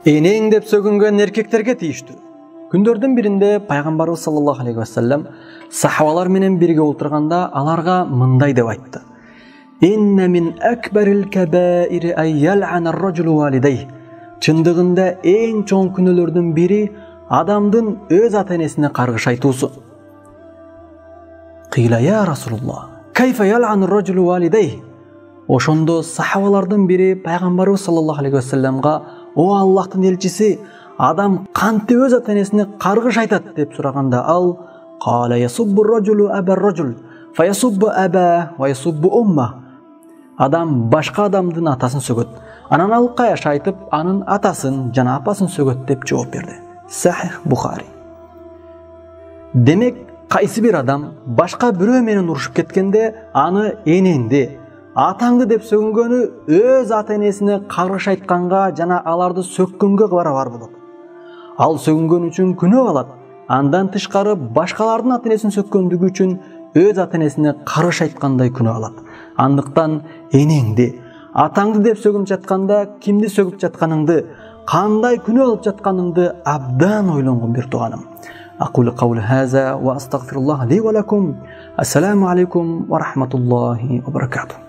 Enең деп сөгүнгөн эркектерге тийиштүү. Күндөрдүн биринде пайгамбарыбыз саллаллаху алейхи вассалам сахабалар менен бирге отурганда аларга мындай деп айтты: "Инна мин акбарил кабаири ай ял'ана ар-раджулу валидей." Чындыгында эң чоң күнөөлөрдүн бири адамдын өз ата-энесине каргыш айтуусу. Кыйла я Расулуллах, кайфа ял'ану ар-раджулу валидей? Ошондо сахабалардын бири пайгамбарыбыз саллаллаху алейхи вассаламга: "О Аллахтын элчиси, адам кантип өз ата-энесине каргыш айтат?" деп сураганда ал: "Кала ясуббу ар-раджулу абар-раджул, фаясуббу аба ва ясуббу умма." Адам башка адамдын атасын сөгөт, анан ал каяш айтып, анын атасын жана апасын сөгөт деп жооп берди. Сахих Бухари. Демек, кайсы бир адам башка бирөө менен урушуп кеткенде, аны энеңди, атаңды деп сөгүнгөнү өз ата-энесине каргыш айтканга жана аларды сөккөнгө барабар болот. Ал сөгүнгөн үчүн күнөө алат. Андан тышкары башкалардын ата-энесин сөккөндүгү үчүн өз ата-энесине каргыш айткандай күнөө алат. Андыктан энеңди, атаңды деп сөгүнүп жатканда кимди сөгүп жатканыңды, кандай күнөө алып жатканыңды абдан ойлонгон бир тууганым. Aqulu qawli hadha wa astaghfirullah li wa lakum. Assalamu alaykum wa rahmatullahi wa barakatuh.